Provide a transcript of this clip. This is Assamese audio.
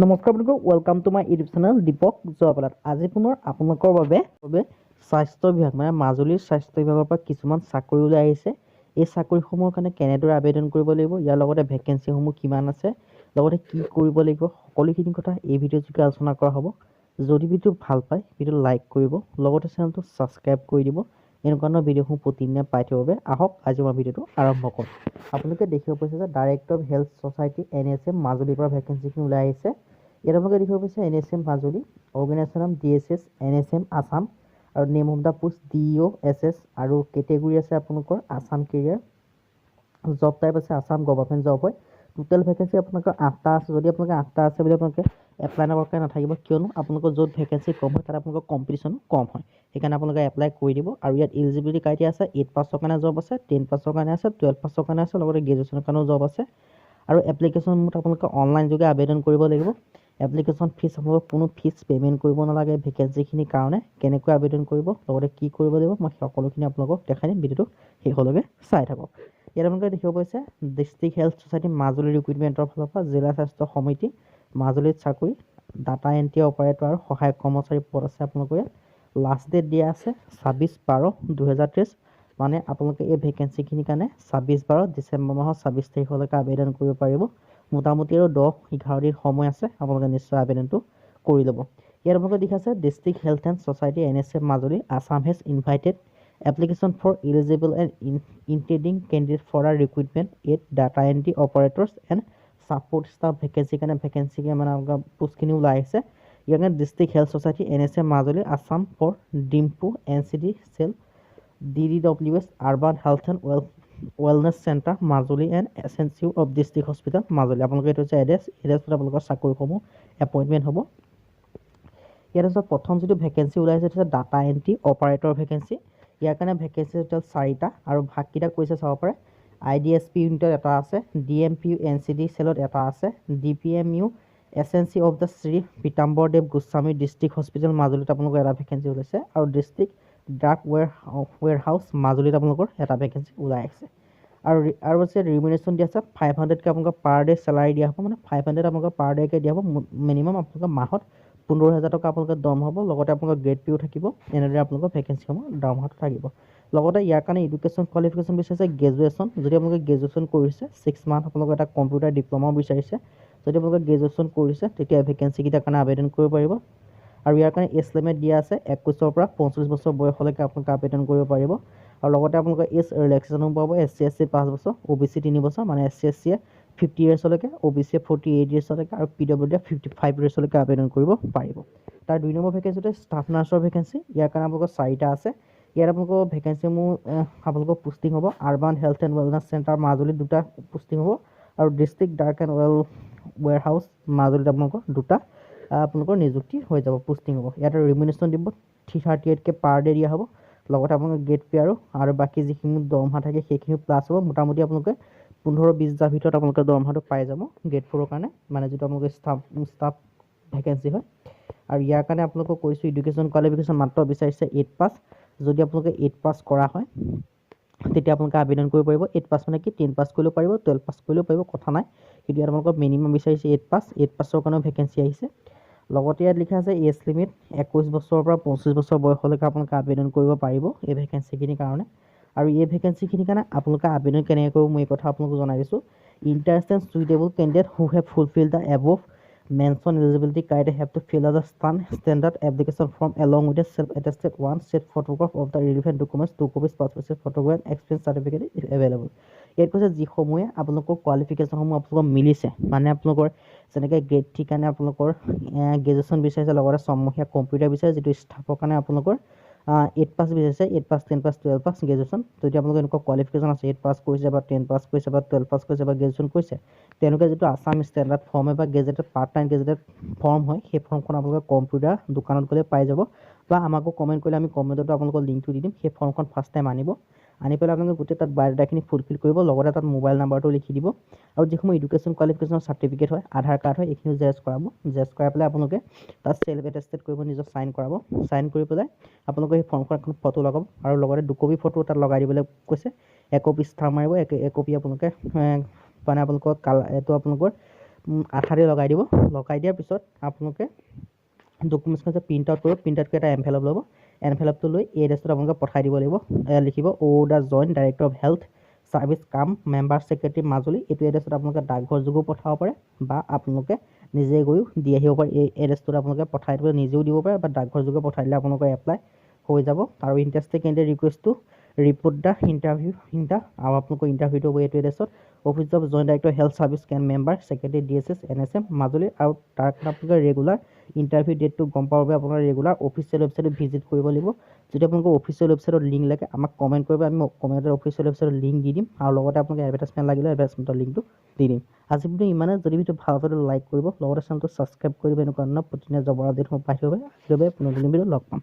নমস্কাৰ বন্ধুসকল, welcome to my YouTube channel Deepak জয়পালাত। আজি পুনৰ আপোনালোকৰ বাবে স্বাস্থ্য বিভাগ মানে মাজুলীৰ স্বাস্থ্য বিভাগৰ পৰা কিছুমান চাকৰি ওলাই আহিছে। এই চাকৰিসমূহৰ কাৰণে কেনেদৰে আবেদন কৰিব লাগিব, ইয়াৰ লগতে ভেকেঞ্চিসমূহ কিমান আছে, লগতে কি কৰিব লাগিব, সকলোখিনি কথা এই ভিডিঅ'ৰ যোগে আলোচনা কৰা হ'ব। যদি ভিডিঅ' ভাল পায় ভিডিঅ'টো লাইক কৰিব, লগতে চেনেলটো ছাবস্ক্ৰাইব কৰি দিব। এনেকুৱা ধৰণৰ ভিডিঅ'সমূহ প্ৰতিদিনে পাই থাকিবৰ বাবে আহক আজি মই ভিডিঅ'টো আৰম্ভ কৰোঁ। আপোনালোকে দেখিব পাইছে যে director of health society NSM মাজুলীৰ পৰা ভেকেঞ্চিখিনি ওলাই আহিছে। ইয়াত আপোনালোকে দেখিব পাইছে NSM মাজুলী, অৰ্গেনাইজেশ্যন নাম DSS NSM আছাম, আৰু name of the post DEO SS, আৰু কেটেগৰী আছে আপোনালোকৰ আছাম কেৰিয়াৰ, জব টাইপ আছে আছাম গভৰ্ণমেণ্ট জব হয়। টোটেল ভেকেঞ্চি আপোনালোকৰ 8টা আছে। যদি আপোনালোকে 8টা আছে বুলি আপোনালোকে এপ্লাই নকৰাকৈ নাথাকিব, কিয়নো আপোনালোকৰ য'ত ভেকেঞ্চি কম হয় তাত আপোনালোকৰ কম্পিটিশ্যনো কম হয়। সেইকাৰণে আপোনালোকে এপ্লাই কৰি দিব। আৰু ইয়াত এলিজিবিলিটি ক্ৰাইটেৰিয়া আছে 8 পাছৰ কাৰণে জব আছে, 10 পাছৰ কাৰণে আছে, 12 পাছৰ কাৰণে আছে, লগতে গ্ৰেজুৱেশ্যনৰ কাৰণেও জব আছে। আৰু এপ্লিকেশ্যন মুঠ আপোনালোকে অনলাইন যোগে আবেদন কৰিব লাগিব। এপ্লিকেশ্যন ফিজ আপোনালোকৰ কোনো ফিজ পে'মেণ্ট কৰিব নালাগে। ভেকেঞ্চিখিনিৰ কাৰণে কেনেকৈ আবেদন কৰিব, লগতে কি কৰিব লাগিব, মই সকলোখিনি আপোনালোকক দেখাই দিম। ভিডিঅ'টো শেষলৈকে চাই থাকক। ইয়াত আপোনালোকে দেখিব পাইছে ডিষ্ট্ৰিক্ট হেল্থ ছ'চাইটি মাজুলী ৰিক্ৰুইটমেণ্টৰ ফালৰ পৰা জিলা স্বাস্থ্য সমিতি মাজুলীত চাকৰি, ডাটা এণ্ট্ৰি অপাৰেটৰ আৰু সহায়ক কৰ্মচাৰী পদ আছে আপোনালোকৰ ইয়াত। লাষ্ট ডেট দিয়া আছে 26/12/2023, মানে আপোনালোকে এই ভেকেঞ্চিখিনিৰ কাৰণে 26/12 ডিচেম্বৰ মাহৰ 26 তাৰিখলৈকে আবেদন কৰিব পাৰিব। মোটামুটি আৰু 10-11 দিন সময় আছে, আপোনালোকে নিশ্চয় আবেদনটো কৰি ল'ব। ইয়াত আপোনালোকে দেখা আছে district health and society NSM Majuli Assam has invited application for eligible and intending candidate for a recruitment at data entry operators and support staff ভেকেঞ্চিৰ কাৰণে মানে আপোনালোকৰ পোষ্টখিনি ওলাই আহিছে। ইয়াৰ কাৰণে district health society NSM Majuli Assam for ডিম্পু NCD cell DDWS urban health and wellness centre Majuli and SNCU of district hospital Majuli. আপোনালোকে এইটো হৈছে এড্ৰেছত আপোনালোকৰ চাকৰিসমূহ এপইণ্টমেণ্ট হ'ব। ইয়াত আছে প্ৰথম যিটো ভেকেঞ্চি ওলাইছে সেইটো হৈছে ডাটা এণ্ট্ৰি অপাৰেটৰ ভেকেঞ্চি। ইয়াৰ কাৰণে ভেকেঞ্চি টোটেল 4টা, আৰু ভাগকেইটা কৈছে চাব পাৰে। IDSP ইউনিটত এটা আছে, DMPU NCD চেলত এটা আছে, DPMU SNC of the Shri Pitambar Dev Goswami district hospital মাজুলীত আপোনালোকৰ এটা ভেকেঞ্চি ওলাইছে, আৰু ডিষ্ট্ৰিক্ট ড্ৰাগ ৱেৰহাউচ মাজুলীত আপোনালোকৰ এটা ভেকেঞ্চি ওলাই আছে। আৰু আছে ৰিমিনেশ্যন দিয়া আছে 500কৈ আপোনালোকৰ পাৰ ডে চেলাৰী দিয়া হ'ব, মানে 500 আপোনালোকৰ পাৰ ডেকৈ দিয়া হ'ব। মিনিমাম আপোনালোকৰ মাহত 15,000 টকা আপোনালোকৰ দৰমহা হ'ব, লগতে আপোনালোকৰ গ্ৰেড পিও থাকিব। এনেদৰে আপোনালোকৰ ভেকেঞ্চিসমূহ দৰমহাটো থাকিব। লগতে ইয়াৰ কাৰণে এডুকেশ্যন কোৱালিফিকেশ্যন বিচাৰিছে গ্ৰেজুৱেশ্যন। যদি আপোনালোকে গ্ৰেজুৱেশ্যন কৰিছে 6 মান্থ আপোনালোকৰ এটা কম্পিউটাৰ ডিপ্ল'মাও বিচাৰিছে। যদি আপোনালোকে গ্ৰেজুৱেশ্যন কৰিছে তেতিয়া ভেকেঞ্চিকেইটাৰ কাৰণে আবেদন কৰিব পাৰিব। আৰু ইয়াৰ কাৰণে এজ লিমিট দিয়া আছে 21ৰ পৰা 45 বছৰ বয়সলৈকে আপোনালোকে আবেদন কৰিব পাৰিব। আৰু লগতে আপোনালোকৰ এজ ৰিলেক্সেশ্যনো পাব। SC SC 5 বছৰ, OBC 3 বছৰ, মানে SC য়ে 50 ইয়াৰ্ছলৈকে, OBC 48 ইয়াৰ্ছলৈকে, আৰু PWD 55 ইয়াৰ্ছলৈকে আবেদন কৰিব পাৰিব। তাৰ 2 নম্বৰ ভেকেঞ্চিটো ষ্টাফ নাৰ্ছৰ ভেকেঞ্চি। ইয়াৰ কাৰণে আপোনালোকৰ 4টা আছে। ইয়াত আপোনালোকৰ ভেকেঞ্চিসমূহ আপোনালোকৰ পোষ্টিং হ'ব urban health and wellness centre মাজুলীত 2টা পোষ্টিং হ'ব, আৰু ডিষ্ট্ৰিক্ট ড্ৰাগ এণ্ড ৱেৰহাউচ মাজুলীত আপোনালোকৰ 2টা আপোনালোকৰ নিযুক্তি হৈ যাব, পোষ্টিং হ'ব। ইয়াত ৰিমিনেশ্যন দিব 338K পাৰ ডে দিয়া হ'ব। লগতে আপোনালোকৰ গ্ৰেড পে আৰু বাকী যিখিনি দৰমহা থাকে সেইখিনি প্লাছ হ'ব। মোটামুটি আপোনালোকে 15-20 ভিতৰত আপোনালোকে দৰমহাটো পাই যাব গ্ৰেড 4ৰ কাৰণে, মানে যিটো আপোনালোকৰ ষ্টাফ ভেকেঞ্চি হয়। আৰু ইয়াৰ কাৰণে আপোনালোকক কৈছোঁ এডুকেশ্যন কোৱালিফিকেশ্যন মাত্ৰ বিচাৰিছে 8 পাছ। যদি আপোনালোকে 8 পাছ কৰা হয় তেতিয়া আপোনালোকে আবেদন কৰিব পাৰিব। 8 পাছ মানে কি 10 পাছ কৰিলেও পাৰিব, 12 পাছ কৰিলেও পাৰিব, কথা নাই। কিন্তু ইয়াত আপোনালোকক মিনিমাম বিচাৰিছে 8 পাছ। 8 পাছৰ কাৰণেও ভেকেঞ্চি আহিছে। লগতে ইয়াত লিখা আছে এজ লিমিট 21 বছৰৰ পৰা 25 বছৰ বয়সলৈকে আপোনালোকে আবেদন কৰিব পাৰিব এই ভেকেঞ্চিখিনিৰ কাৰণে। আৰু এই ভেকেঞ্চিখিনিৰ কাৰণে আপোনালোকে আবেদন কেনেকৈ কৰিব মই এই কথা আপোনালোকক জনাই দিছোঁ। Interested suitable candidate who have fulfil the above mention eligibility criteria have to fill out the standard application form along with a self attested 1 set photograph of the relevant documents, 2 copies passport size photograph and experience certificate is available. ইয়াত কৈছে যিসমূহে আপোনালোকৰ কোৱালিফিকেশ্যনসমূহ আপোনালোকৰ মিলিছে, মানে আপোনালোকৰ যেনেকৈ গ্ৰেড 3 কাৰণে আপোনালোকৰ গ্ৰেজুৱেশ্যন বিচাৰিছে, লগতে ছমহীয়া কম্পিউটাৰ বিচাৰিছে, যিটো ষ্টাফৰ কাৰণে আপোনালোকৰ 8 পাছ বিচাৰিছে, 8 পাছ, 10 পাছ, 12 পাছ, গ্ৰেজুৱেশ্যন। যদি আপোনালোকৰ এনেকুৱা কোৱালিফিকেশ্যন আছে, 8 পাছ কৰিছে বা 10 পাছ কৰিছে বা 12 পাছ কৰিছে বা গ্ৰেজুৱেশ্যন কৰিছে, তেওঁলোকে যিটো আছাম ষ্টেণ্ডাৰ্ড ফৰ্ম বা gazetted part time gazetted form হয়, সেই ফৰ্মখন আপোনালোকে কম্পিউটাৰ দোকানত গ'লে পাই যাব, বা আমাকো কমেণ্ট কৰিলে আমি কমেণ্টতো আপোনালোকৰ লিংকটো দি দিম। সেই ফৰ্মখন ফাৰ্ষ্ট টাইম আনি পেলাই আপোনালোকে গোটেই তাত বায়'ডাটাখিনি ফুলফিল কৰিব, লগতে তাত মোবাইল নাম্বাৰটো লিখি দিব। আৰু যিসমূহ এডুকেশ্যন কোৱালিফিকেশ্যনৰ চাৰ্টিফিকেট হয়, আধাৰ কাৰ্ড হয়, এইখিনি জেৰক্স কৰাব। জেৰক্স কৰাই পেলাই আপোনালোকে তাত চেল্ফ এটেষ্টেড কৰিব, নিজৰ চাইন কৰাব। চাইন কৰি পেলাই আপোনালোকে সেই ফৰ্মখন এখন ফটো লগাব, আৰু লগতে 2 কপি ফটো তাত লগাই দিবলৈ কৈছে। 1 কপি ষ্টাম্প মাৰিব, 1 কপি আপোনালোকে মানে আপোনালোকৰ এইটো আপোনালোকৰ আঠা দি লগাই দিব লগাই দিয়াৰ পিছত আপোনালোকে ডকুমেণ্টছখন যে প্ৰিণ্ট আউট কৰিব প্ৰিণ্ট আউট কৰি এটা এনভেলপ ল'ব এনভেলপটো লৈ এই এড্ৰেছটোত আপোনালোকে পঠাই দিব লাগিব লিখিব the joint director of health service cum member secretary Majuli এইটো এড্ৰেছত আপোনালোকে ডাকঘৰ যোগেও পঠাব পাৰে বা আপোনালোকে নিজে গৈও দি আহিব পাৰে এই এড্ৰেছটোত আপোনালোকে পঠাই দিব নিজেও দিব পাৰে বা ডাকঘৰ যোগে পঠাই দিলে আপোনালোকৰ এপ্লাই হৈ যাব আৰু ইণ্টাৰেষ্টেড কেণ্ডিডেট ৰিকুৱেষ্টটো ৰিপৰ্ট দ্য ইণ্টাৰভিউ আৰু আপোনালোকৰ ইণ্টাৰভিউটো হ'ব এইটো এড্ৰেছত office of joint director health service cum member secretary DSS NSM Majuli আৰু তাৰ কাৰণে আপোনালোকে ৰেগুলাৰ ইণ্টাৰভিউ ডেটটো গম পাবৰ বাবে আপোনাৰ ৰেগুলাৰ অফিচিয়েল ৱেবছাইটত ভিজিট কৰিব লাগিব যদি আপোনালোকৰ অফিচিয়েল ৱেবছাইটৰ লিংক লাগে আমাক কমেণ্ট কৰিব আমি কমেণ্টৰ অফিচিয়েল ৱেবছাইটৰ লিংক দি দিম আৰু লগতে আপোনালোকে এডভাৰটাইজমেণ্ট লাগিলে এডভাৰটাইজমেণ্টৰ লিংকটো দি দিম আজি ভিডিঅ' ইমানে যদি ভিডিঅ' ভাল পালে লাইক কৰিব লগতে চেনেলটো ছাবস্ক্ৰাইব কৰিব এনেকুৱা ধৰণৰ প্ৰতিদিনে জবৰ আপডেটসমূহ পাই থাকিব আজিৰ বাবে পুনৰ নতুন ভিডিঅ' লগ পাম